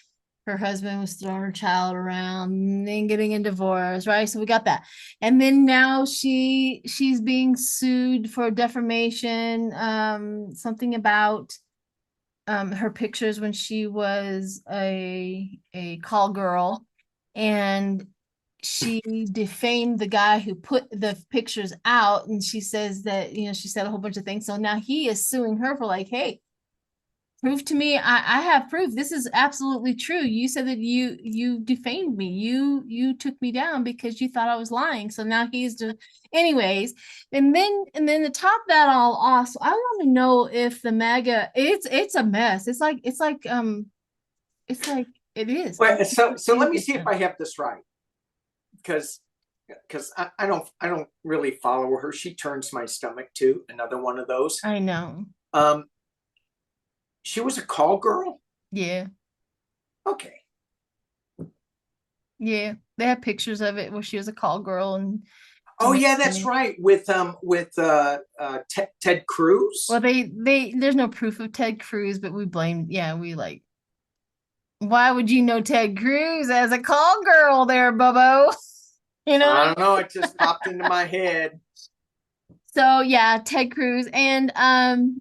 her husband was throwing her child around and then getting a divorce, right? So we got that. And then now she's being sued for defamation, something about her pictures when she was a call girl, and she defamed the guy who put the pictures out, and she says that, you know, she said a whole bunch of things. So now he is suing her for like, hey, prove to me, I have proof. This is absolutely true. You said that you defamed me. You took me down because you thought I was lying. So now he's doing, anyways. And then to top that all off, so I want to know if the MAGA, it's a mess. It's like it is. Well, so let me see if I have this right. Because I don't really follow her. She turns my stomach too. Another one of those. I know. She was a call girl. Yeah. Okay. Yeah, they have pictures of it where she was a call girl and Oh yeah, that's right. With Ted Cruz. well, there's no proof of Ted Cruz, but we blame. Yeah, we like. Why would you know Ted Cruz as a call girl there, Bobo? You know? I don't know. It just popped into my head. So yeah, Ted Cruz. And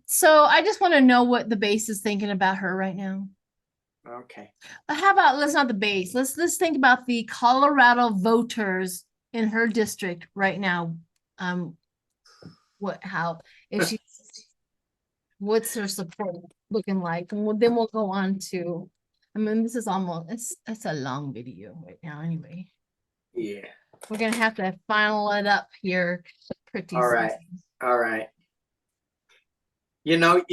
so I just want to know what the base is thinking about her right now. Okay. How about let's not the base. Let's think about the Colorado voters in her district right now. If she what's her support looking like? And then we'll go on to I mean, this is almost it's a long video right now anyway. Yeah. We're gonna have to final it up here pretty All right. soon. All right. You know,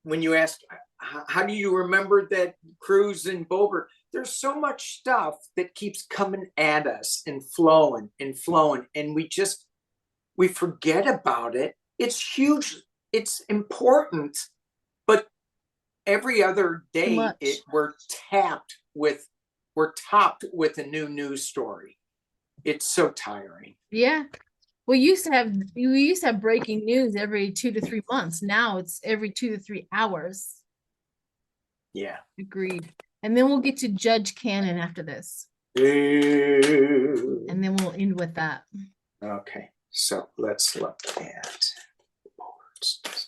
when you ask how do you remember that Cruz and Boebert, there's so much stuff that keeps coming at us and flowing, and we forget about it. It's huge, it's important, but every other day we're topped with a new news story. It's so tiring. Yeah. We used to have breaking news every 2 to 3 months. Now it's every 2 to 3 hours. Yeah. Agreed. And then we'll get to Judge Cannon after this. Ew. And then we'll end with that. Okay. So let's look at boards.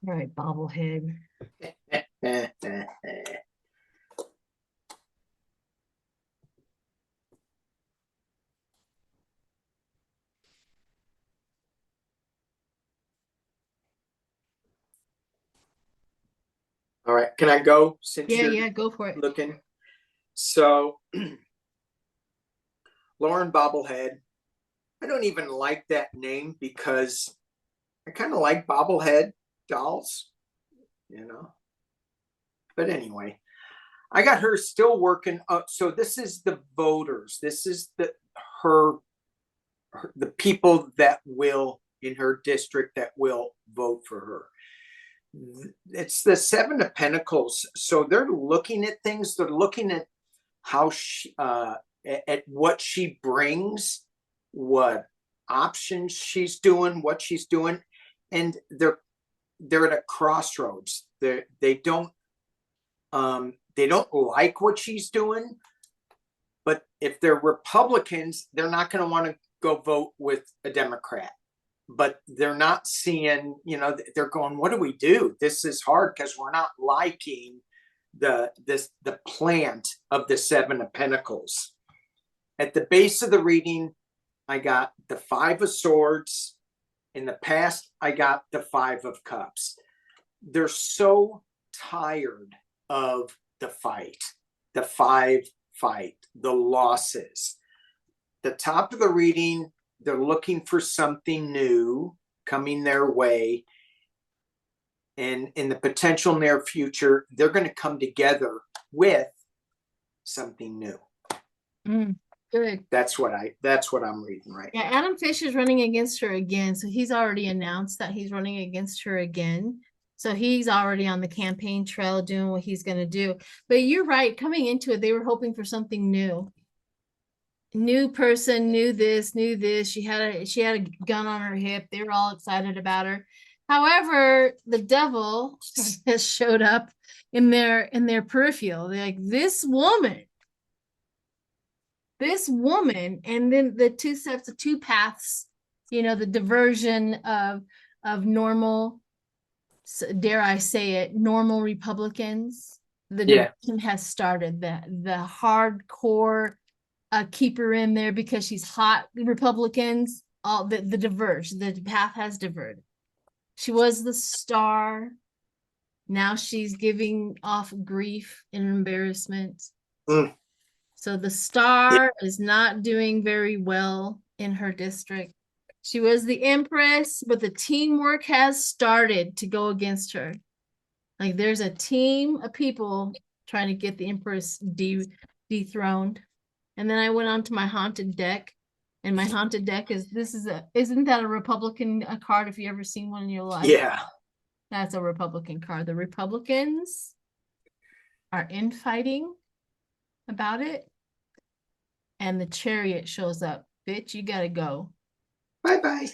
All right, bobblehead. All right, can I go since Yeah, go for it. Looking. So Lauren Bobblehead, I don't even like that name because I kind of like bobblehead dolls, you know. But anyway, I got her still working. So this is the voters. This is the people that will in her district that will vote for her. It's the Seven of Pentacles. So they're looking at things. They're looking at how she, at what she brings, what options she's doing, what she's doing, and they're at a crossroads. They don't like what she's doing, but if they're Republicans, they're not going to want to go vote with a Democrat. But they're not seeing, they're going, what do we do? This is hard because we're not liking the plant of the Seven of Pentacles. At the base of the reading, I got the Five of Swords. In the past, I got the Five of Cups. They're so tired of the fight, the fight, the losses. The top of the reading, they're looking for something new coming their way. And in the potential near future, they're going to come together with something new. Good. That's what I'm reading right now. Adam Fish is running against her again. So he's already announced that he's running against her again. So he's already on the campaign trail doing what he's going to do. But you're right. Coming into it, they were hoping for something new. New person, knew this. She had a gun on her hip. They were all excited about her. However, the devil has showed up in their peripheral. They're like, this woman, and then the two sets of two paths, the diversion of normal, dare I say it, normal Republicans. The diversion has started. The hardcore keep her in there because she's hot Republicans. All the path has diverted. She was the star. Now she's giving off grief and embarrassment. So the star is not doing very well in her district. She was the empress, but the teamwork has started to go against her. Like there's a team of people trying to get the empress dethroned. And then I went on to my haunted deck. And my haunted deck isn't that a Republican card if you ever seen one in your life? Yeah. That's a Republican card. The Republicans are infighting about it. And the Chariot shows up. Bitch, you gotta go. Bye-bye.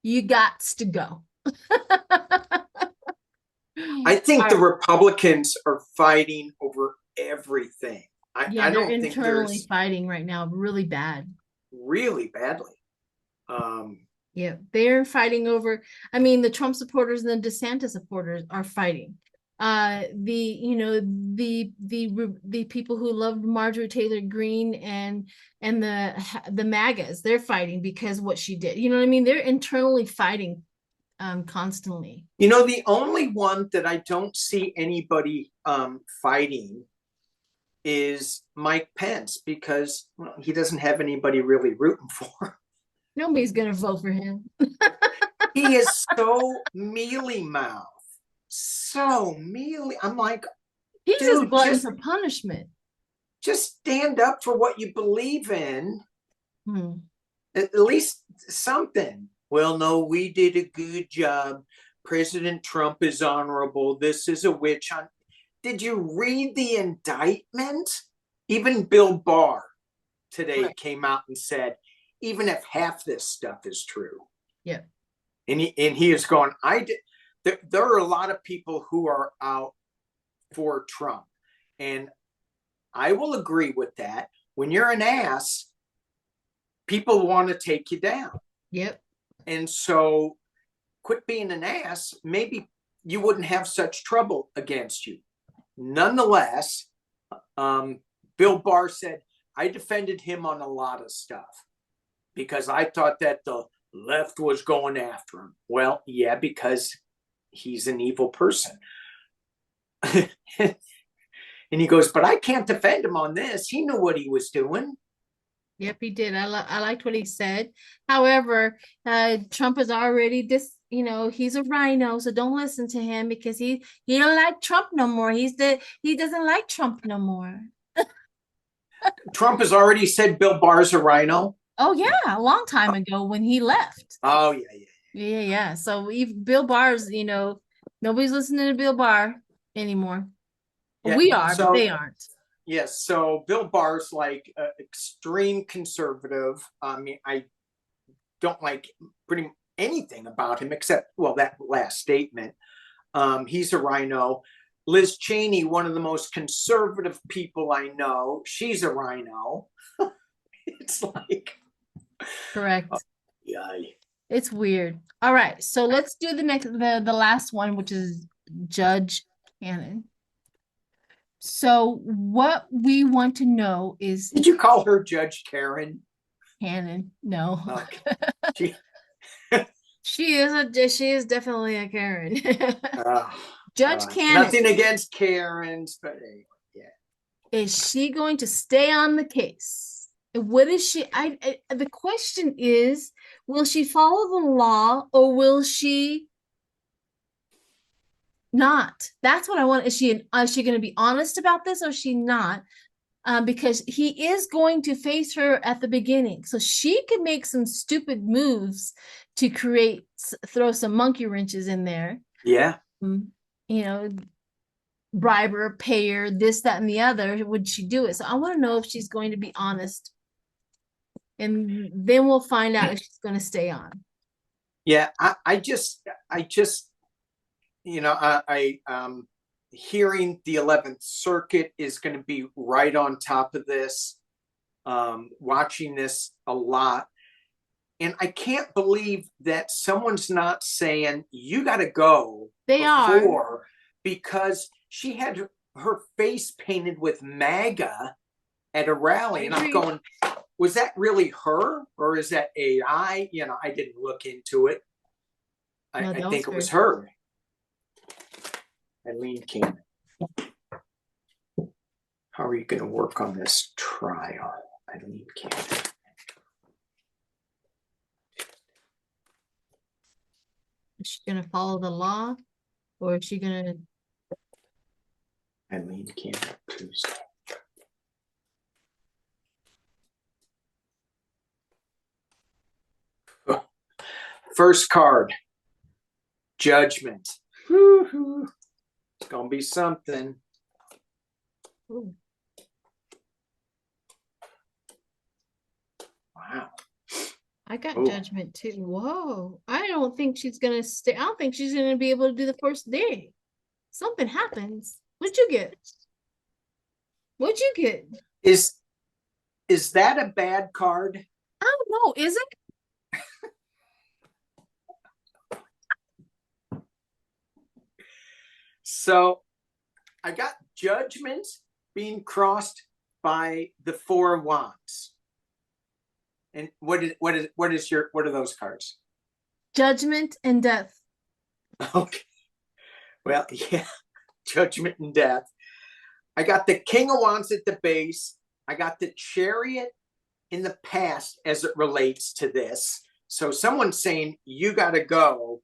You gots to go. I think the All right. Republicans are fighting over everything. Yeah, I they're don't think internally there's fighting right now really bad. really badly. Yeah, they're fighting over, I mean, the Trump supporters and the DeSantis supporters are fighting. The people who loved Marjorie Taylor Greene and the MAGAs, they're fighting because what she did. You know what I mean? They're internally fighting constantly. You know, the only one that I don't see anybody fighting is Mike Pence, because he doesn't have anybody really rooting for. Nobody's gonna vote for him. He is so mealy mouth, so mealy. I'm like, He's dude, just glutton for punishment. Just stand up for what you believe in. At least something. Well, no, we did a good job. President Trump is honorable. This is a witch hunt. Did you read the indictment? Even Bill Barr today came out and said, even if half this stuff is true. Yeah. And he is going, there are a lot of people who are out for Trump. And I will agree with that. When you're an ass, people want to take you down. Yep. And so quit being an ass. Maybe you wouldn't have such trouble against you. Nonetheless, Bill Barr said, I defended him on a lot of stuff because I thought that the left was going after him. Well, yeah, because he's an evil person. And he goes, but I can't defend him on this. He knew what he was doing. Yep, he did. I liked what he said. However, Trump is already he's a rhino, so don't listen to him because he don't like Trump no more. He doesn't like Trump no more. Trump has already said Bill Barr's a rhino. Oh yeah, a long time ago when he left. Oh yeah. So Bill Barr's, nobody's listening to Bill Barr anymore. Yeah, we are, but they aren't. Yes. So Bill Barr's like extreme conservative. I mean, I don't like pretty anything about him except, well, that last statement. He's a rhino. Liz Cheney, one of the most conservative people I know, she's a rhino. It's like correct. Yeah. It's weird. All right, so let's do the last one, which is Judge Cannon. So what we want to know is, did you call her Judge Karen? Cannon? No. Okay. She is definitely a Karen. Judge Cannon. Nothing against Karens, but anyway, yeah. Is she going to stay on the case? What is she? The question is, will she follow the law or will she not? That's what I want. Is she going to be honest about this or is she not? Because he is going to face her at the beginning. So she could make some stupid moves to throw some monkey wrenches in there. Yeah. Bribe her, pay her, this, that, and the other. Would she do it? So I want to know if she's going to be honest. And then we'll find out if she's going to stay on. Yeah. I just, hearing the 11th Circuit is going to be right on top of this, watching this a lot. And I can't believe that someone's not saying, you got to go. They are. Because she had her face painted with MAGA at a rally. And I'm going, was that really her or is that AI? I didn't look into it. I think it was her. Eileen Cannon. How are you going to work on this trial, Eileen Cannon? Is she going to follow the law or is she going to Eileen Cannon, Tuesday. First card, Judgment. Woo-hoo. It's gonna be something. Ooh. Wow. I got Ooh. Judgment too. Whoa. I don't think she's gonna stay. I don't think she's gonna be able to do the first day. Something happens. What'd you get? What'd you get? Is that a bad card? I don't know. Is it? So I got Judgment being crossed by the Four of Wands. And what are those cards? Judgment and Death. Okay. Well, yeah, Judgment and Death. I got the King of Wands at the base. I got the Chariot in the past as it relates to this. So someone's saying, you got to go.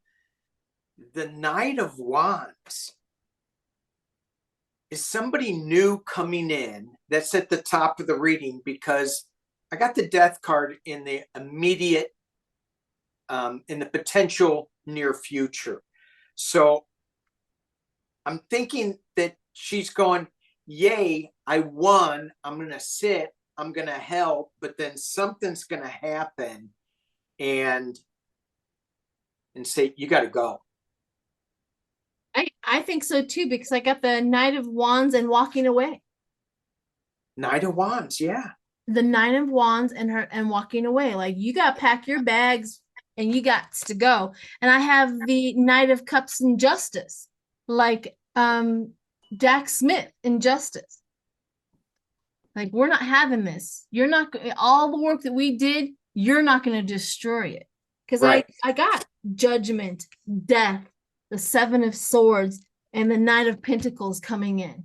The Knight of Wands is somebody new coming in that's at the top of the reading, because I got the Death card in the immediate, in the potential near future. So I'm thinking that she's going, yay, I won. I'm going to sit. I'm going to help. But then something's going to happen and say, you got to go. I think so too, because I got the Knight of Wands and walking away. Knight of Wands, yeah. The Knight of Wands and walking away. Like, you got to pack your bags and you got to go. And I have the Knight of Cups and Justice, like Jack Smith in Justice. Like, we're not having this. You're not, all the work that we did, you're not going to destroy it. Because right. I got Judgment, Death, the Seven of Swords, and the Knight of Pentacles coming in.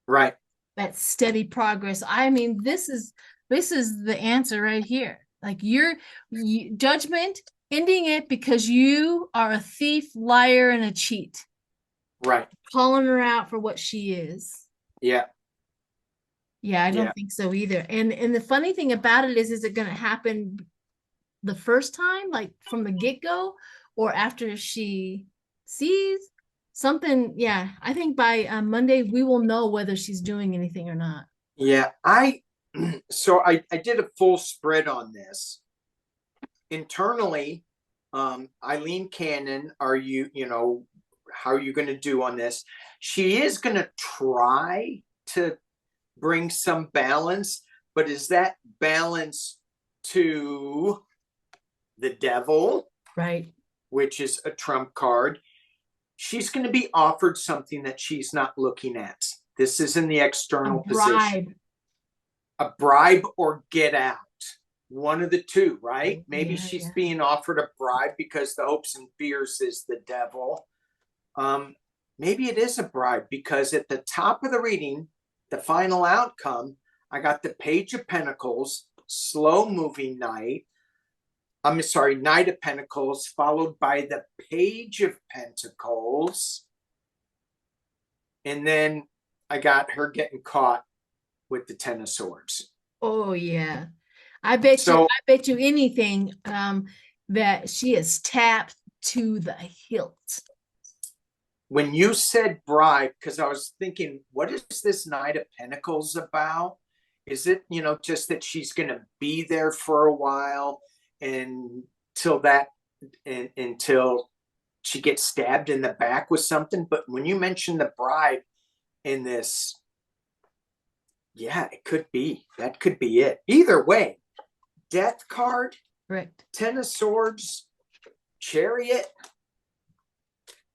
Right. That steady progress. I mean, this is the answer right here. Like, Judgment, ending it because you are a thief, liar, and a cheat. Right. Calling her out for what she is. Yeah. Yeah, I don't think so either. And the funny thing about it is it going to happen the first time, like from the get-go, or after she sees something? Yeah, I think by Monday we will know whether she's doing anything or not. Yeah, so I did a full spread on this. Internally, Eileen Cannon, how are you going to do on this? She is going to try to bring some balance, but is that balance to the Devil, right, which is a trump card? She's going to be offered something that she's not looking at. This is in the external position. A bribe or get out. One of the two, right? Maybe she's being offered a bribe because the hopes and fears is the Devil. Maybe it is a bribe, because at the top of the reading, the final outcome, I got the Page of Pentacles, slow moving knight. I'm sorry, Knight of Pentacles, followed by the Page of Pentacles. And then I got her getting caught with the Ten of Swords. Oh, yeah. I bet you anything that she is tapped to the hilt. When you said bribe, because I was thinking, what is this Knight of Pentacles about? Is it, just that she's going to be there for a while until she gets stabbed in the back with something? But when you mentioned the bribe in this, yeah, it could be. That could be it. Either way, Death card, correct. Ten of Swords, Chariot.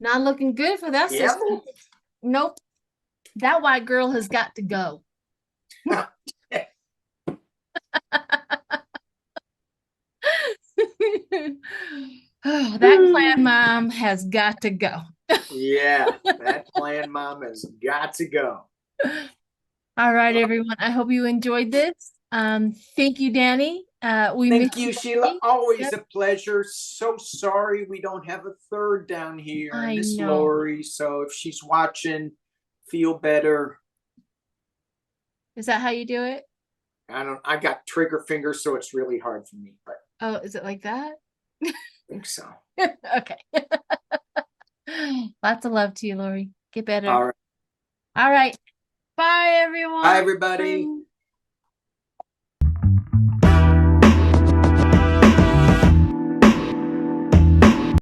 Not looking good for that sister. Nope. That white girl has got to go. Oh, that clan mom has got to go. Yeah, that clan mom has got to go. All right, everyone. I hope you enjoyed this. Thank you, Danny. Thank you, Sheila. Always a pleasure. So sorry we don't have a third down here. I Miss know. Lori. So if she's watching, feel better. Is that how you do it? I got trigger fingers, so it's really hard for me, but Oh, is it like that? I think so. Okay. Lots of love to you, Lori. Get better. All right. All right. Bye, everyone. Bye, everybody.